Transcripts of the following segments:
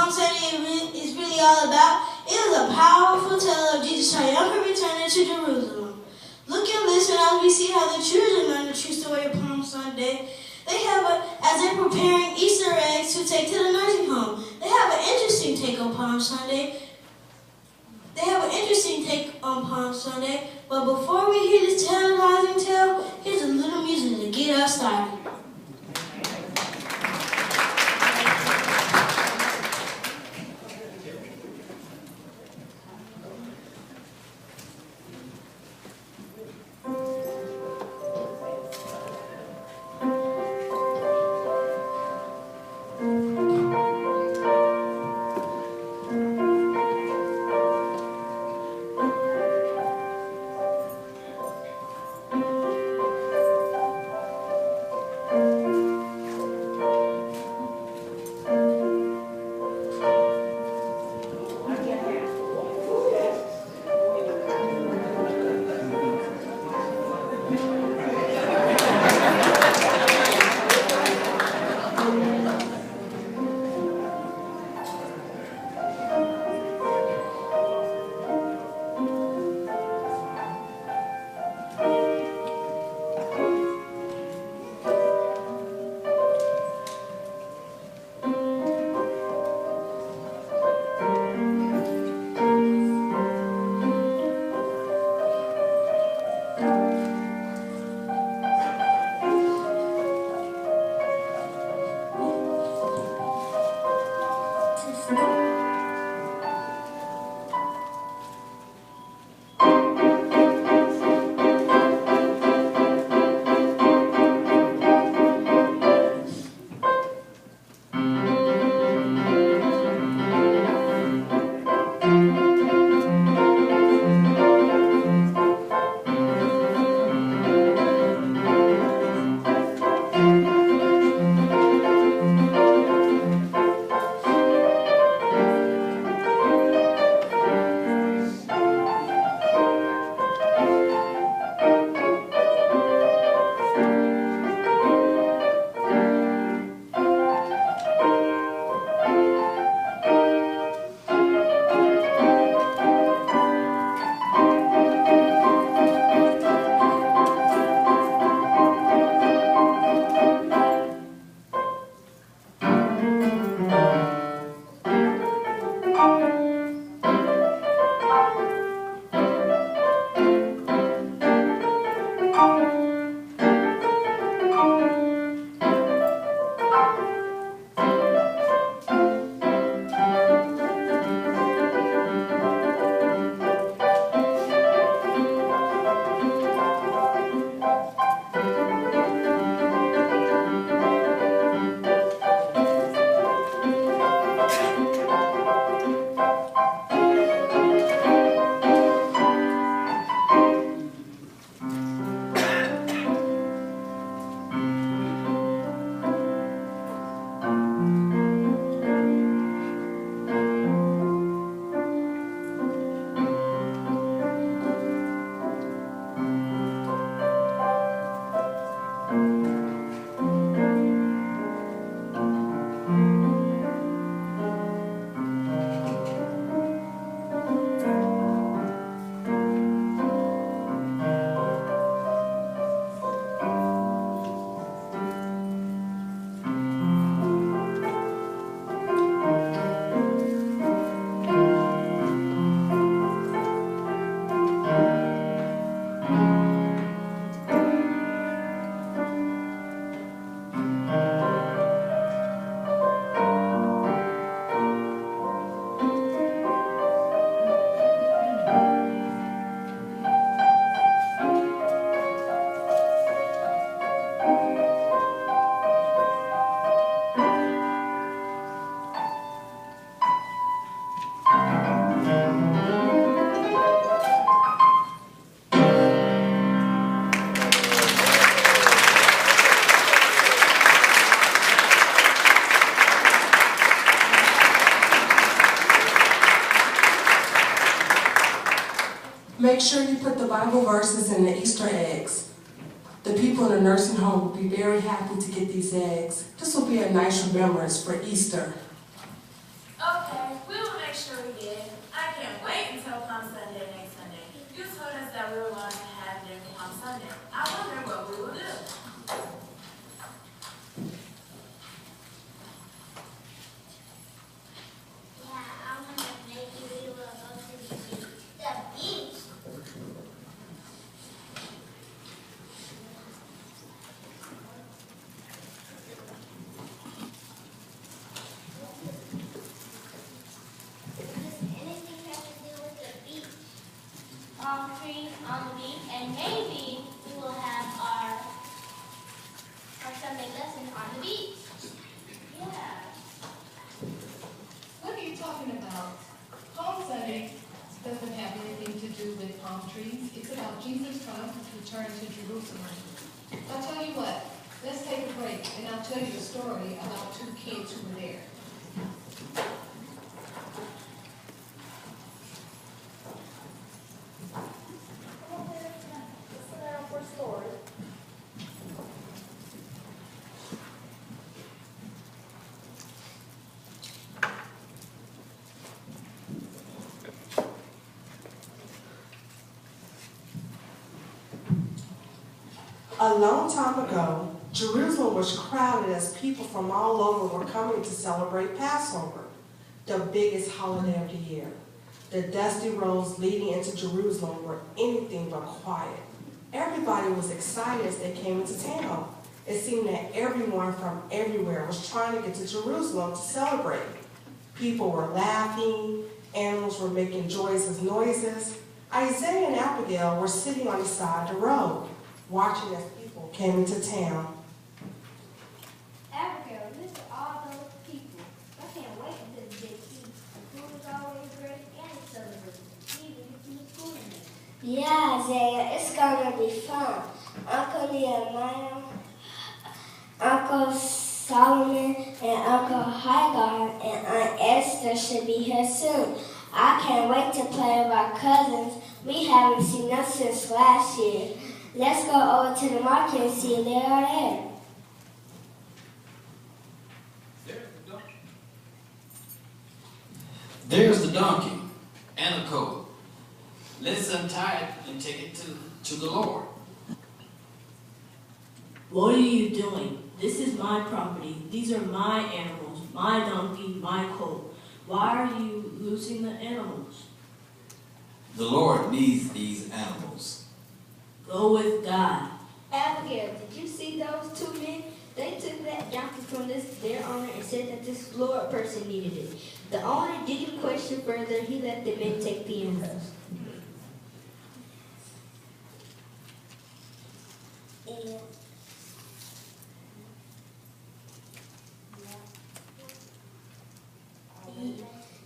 Palm Sunday is really all about. It is a powerful tale of Jesus' triumphant return to Jerusalem. Look and listen as we see how the children learn the true story of Palm Sunday. As they're preparing Easter eggs to take to the nursing home. They have an interesting take on Palm Sunday. But before we hear this tantalizing tale, here's a little music to get us started. Make sure you put the Bible verses in the Easter eggs. The people in the nursing home will be very happy to get these eggs. This will be a nice remembrance for Easter. Okay. on the beach, and maybe we will have our Sunday lesson on the beach. Yeah. What are you talking about? Palm Sunday doesn't have anything to do with palm trees. It's about Jesus Christ's return to Jerusalem. I'll tell you what, let's take a break and I'll tell you a story about two kids who were there. A long time ago, Jerusalem was crowded as people from all over were coming to celebrate Passover, the biggest holiday of the year. The dusty roads leading into Jerusalem were anything but quiet. Everybody was excited as they came into town. It seemed that everyone from everywhere was trying to get to Jerusalem to celebrate. People were laughing, animals were making joyous noises. Isaiah and Abigail were sitting on the side of the road, watching as people came into town. Abigail, look at all those people. I can't wait until the big feast. The food is always ready and it's celebrated. Even if you school in it. Yeah, Isaiah, it's gonna be fun. Uncle Nehemiah, Uncle Solomon, and Uncle Hagar, and Aunt Esther should be here soon. I can't wait to play with our cousins. We haven't seen them since last year. Let's go over to the market and see if they are there. There's the donkey and the colt. Let's untie it and take it to the Lord. What are you doing? This is my property. These are my animals, my donkey, my colt. Why are you losing the animals? The Lord needs these animals. Go with God. Abigail, did you see those two men? They took that donkey from their owner and said that this Lord person needed it. The owner didn't question further. He let the men take the animals.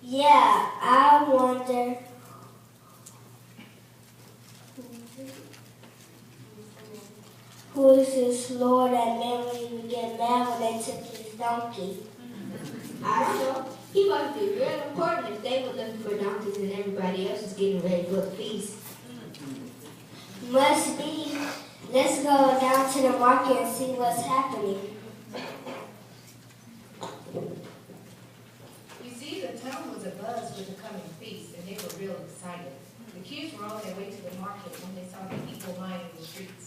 Yeah, I wonder. Who is this Lord that made me even get mad when they took his donkey? I don't know. He must be real important if they were looking for donkeys and everybody else is getting ready for the feast. Must be. Let's go down to the market and see what's happening. You see, the town was abuzz with the coming feast and they were real excited. The kids were on their way to the market when they saw the people lining the streets.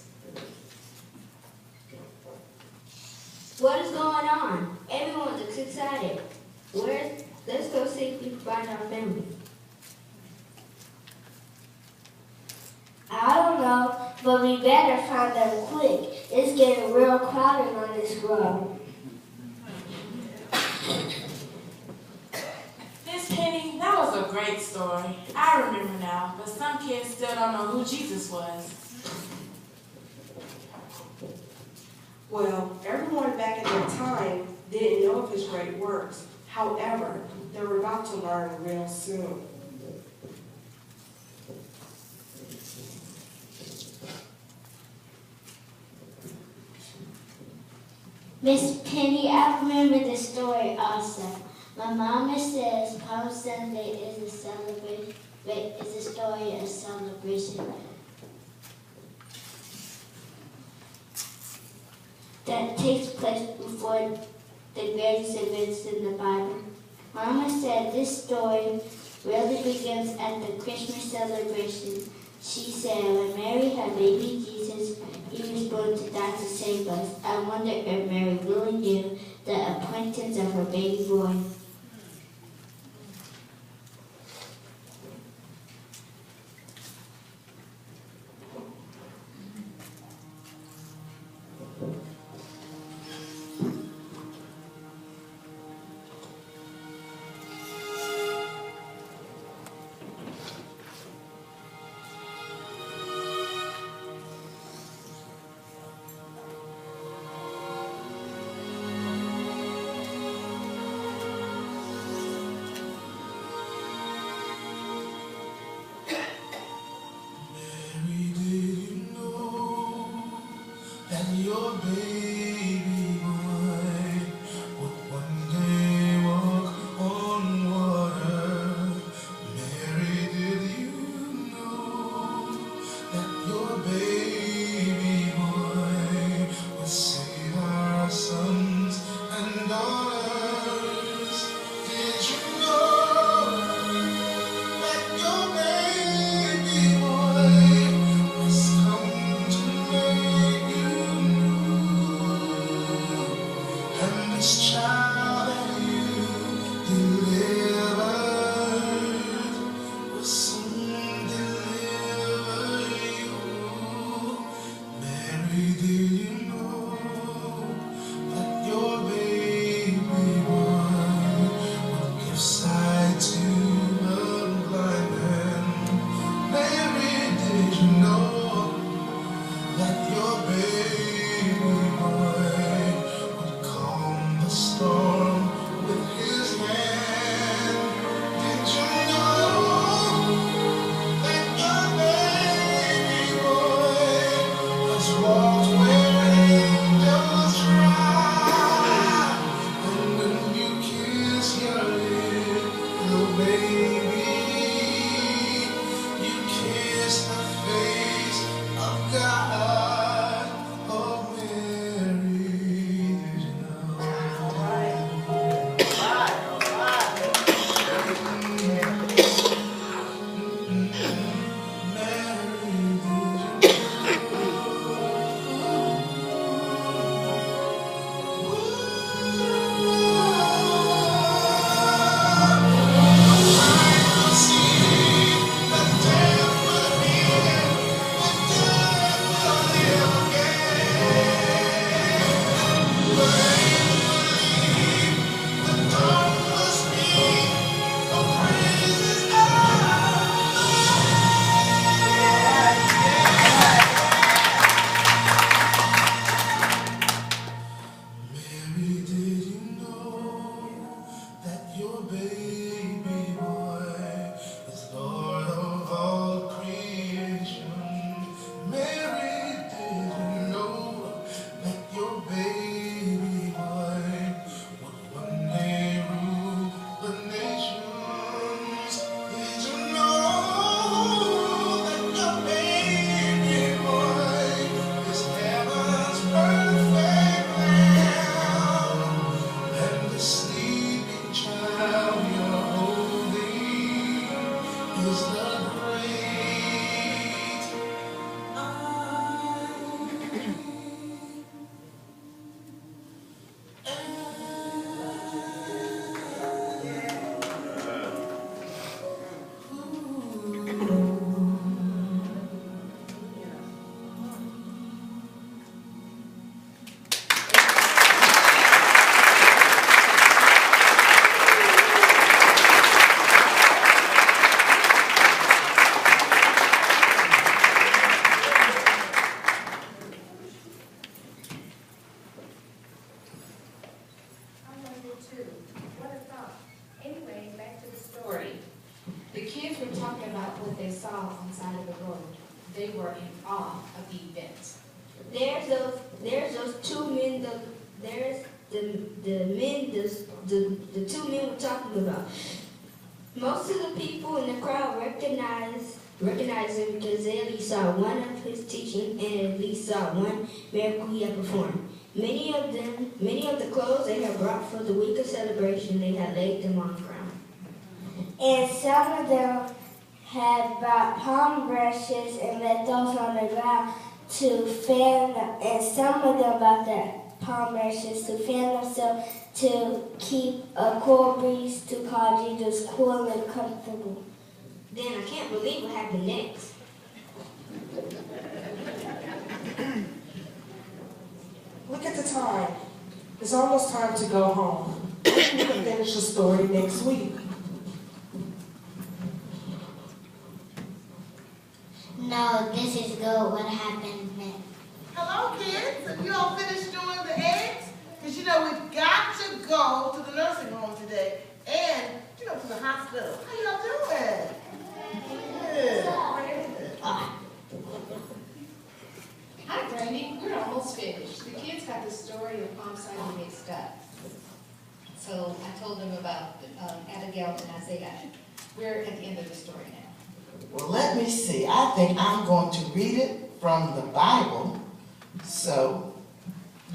What is going on? Everyone looks excited. Let's go see if we can find our family. I don't know, but we better find them quick. It's getting real crowded on this road. Miss Penny, that was a great story. I remember now, but some kids still don't know who Jesus was. Well, everyone back at that time didn't know of his great works. However, they were about to learn real soon. Miss Penny, I remember the story also. My mama says Palm Sunday is a celebration, is a story of celebration that takes place before the greatest events in the Bible. Mama said this story really begins at the Christmas celebration. She said when Mary had baby Jesus, he was born to die to save us. I wonder if Mary really knew the importance of her baby boy. your baby boy is Lord of all creation. Mary didn't know that your baby boy would one day rule the nations. Did you know that your baby boy is heaven's perfect lamb? And the sleeping child you're holding is the great I I wonder too. What a thought. Anyway, back to the story. The kids were talking about what they saw on the side of the road. They were in awe of the event. There's those two men, there's the two men we're talking about. Most of the people in the crowd recognized him because they at least saw one of his teaching and at least saw one miracle he had performed. Many of the clothes they had brought for the week of celebration, they had laid them on the ground. And some of them had brought palm branches and let those on the ground to fan, and some of them brought their palm branches to fan themselves to keep a cool breeze to call Jesus cool and comfortable. Then I can't believe what happened next. Look at the time. It's almost time to go home. We can finish the story next week. No, this is good. What happened next? Hello, kids. Have you all finished doing the eggs? Because, you know, we've got to go to the nursing home today and, you know, to the hospital. How y'all doing? Good. Hi, Brandy. We're almost finished. The kids got the story of Palm Sunday mixed up. So I told them about Abigail and Isaiah. We're at the end of the story now. Well, let me see. I think I'm going to read it from the Bible so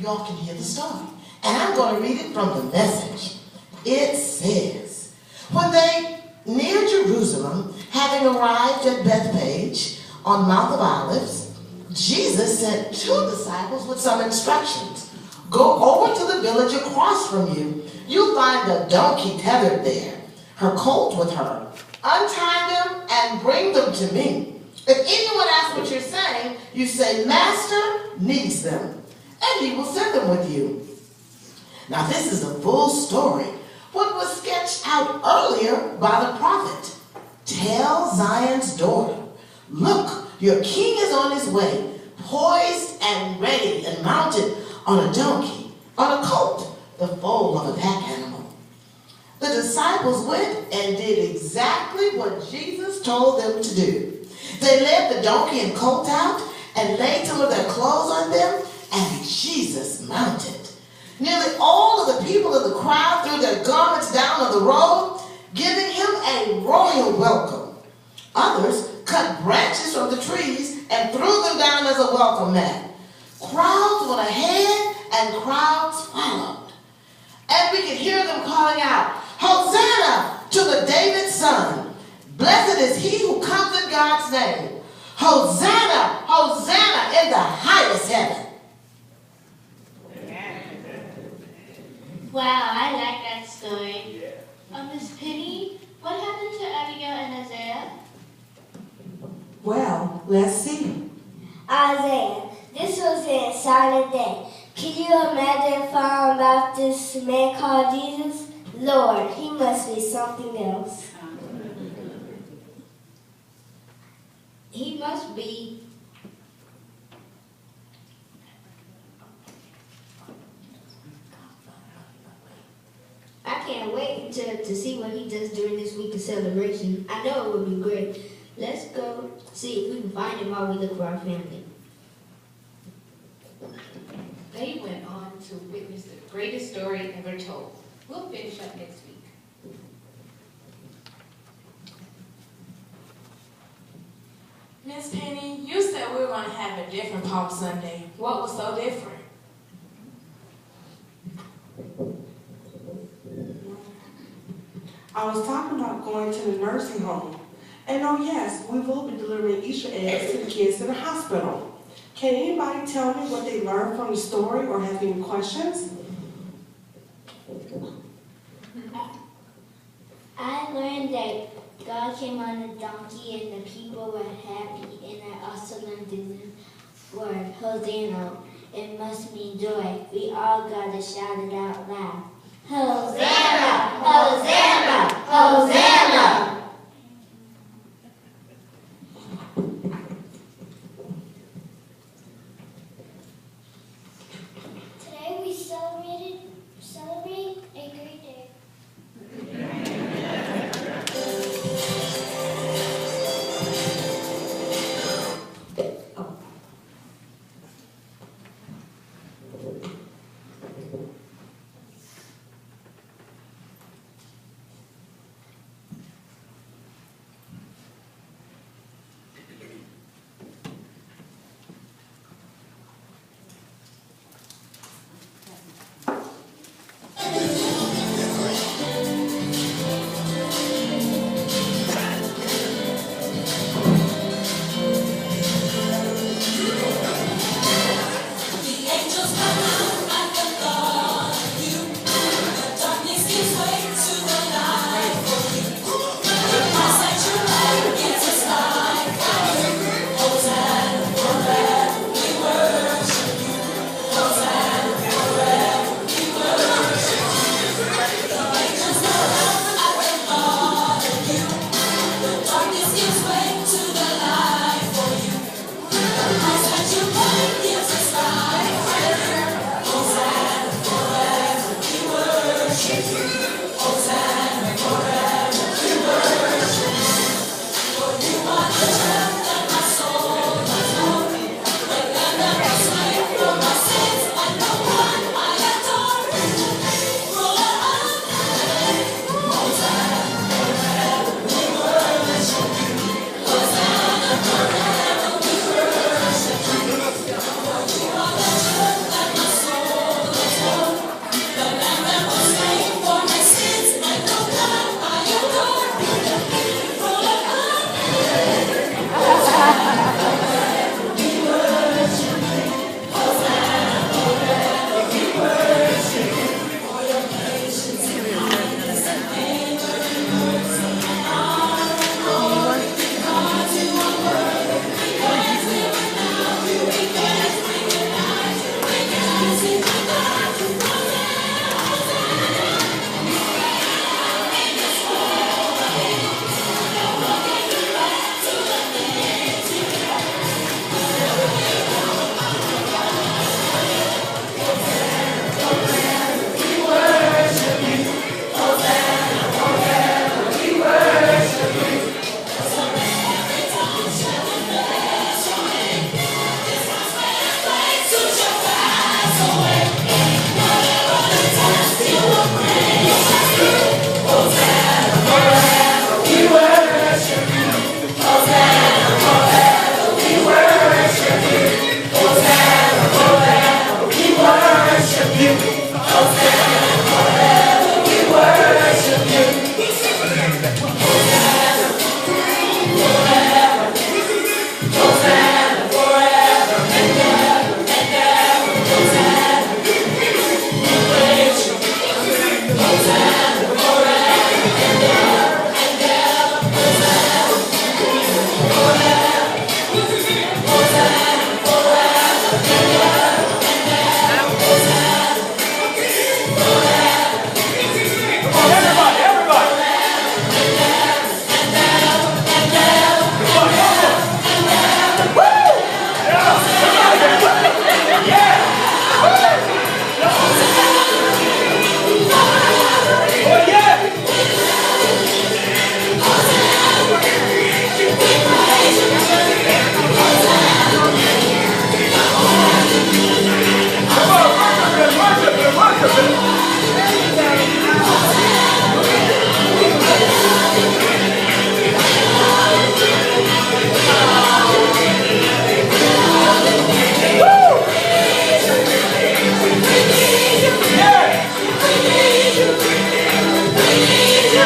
y'all can hear the story. And I'm going to read it from the Message. It says, when they near Jerusalem, having arrived at Bethphage on Mount of Olives, Jesus sent 2 disciples with some instructions. Go over to the village across from you. You'll find a donkey tethered there, her colt with her. Untie them and bring them to me. If anyone asks what you're saying, you say, Master needs them, and he will send them with you. Now this is the full story. What was sketched out earlier by the prophet. Tell Zion's daughter, look, your king is on his way, poised and ready and mounted on a donkey, on a colt, the foal of a pack animal. The disciples went and did exactly what Jesus told them to do. They led the donkey and colt out and laid some of their clothes on them, and Jesus mounted. Nearly all of the people of the crowd threw their garments down on the road, giving him a royal welcome. Others cut branches from the trees and threw them down as a welcome mat. Crowds went ahead and crowds followed. And we could hear them calling out, Hosanna to the David's son. Blessed is he who comes in God's name. Hosanna, Hosanna in the highest heaven. Wow, I like that story. Miss Penny, what happened to Abigail and Isaiah? Well, let's see. Isaiah, this was an exciting day. Can you imagine finding about this man called Jesus? Lord, he must be something else. He must be. I can't wait to see what he does during this week of celebration. I know it will be great. Let's go see if we can find him while we look for our family. They went on to witness the greatest story ever told. We'll finish up next week. Miss Penny, you said we were going to have a different Palm Sunday. What was so different? I was talking about going to the nursing home. And oh yes, we will be delivering Easter eggs to the kids in the hospital. Can anybody tell me what they learned from the story or have any questions? I learned that God came on a donkey and the people were happy, and I also learned the word Hosanna. It must mean joy. We all gotta shout it out loud. Hosanna! Hosanna! Hosanna! Today we celebrate a great day. For my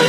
We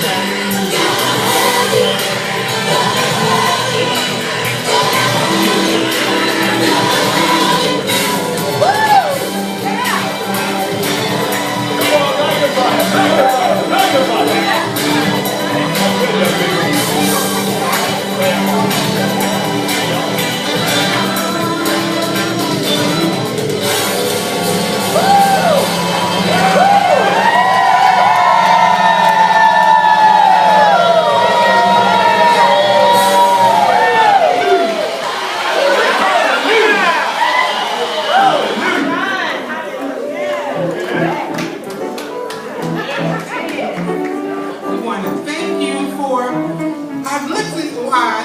want to thank you for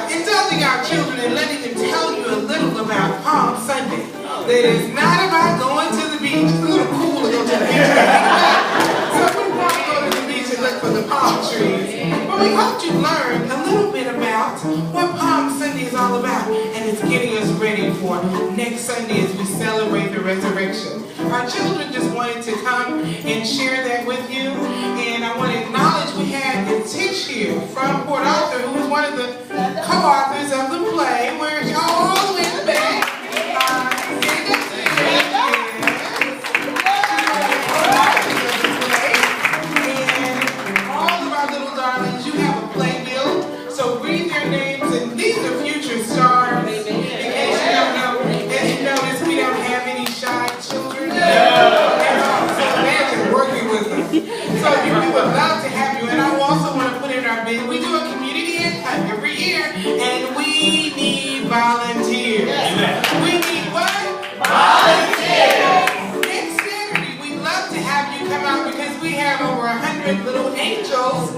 indulging our children and letting them tell you a little about Palm Sunday. That is not about going to the beach. It's a little cool to go to the beach. So we want to go to the beach and look for the palm trees. But we hope you learned a little bit about what Palm Sunday is all about. And it's getting us ready for next Sunday as we celebrate the resurrection. Our children just wanted to come and share that with you. And I want to acknowledge we had Tish here from Port Arthur, who is one of the co-authors of the play, where y'all all the way in the back. And all of our little darlings, you have a playbill. So read their names, and these are future stars. In case you don't know, as you notice, we don't have any shy children. So imagine working with them. So we would love to have you. And I also want to put in our bid. We do a community ed hunt every year, and we need volunteers. We need what? Volunteers. Next Saturday, we'd love to have you come out because we have over 100 little angels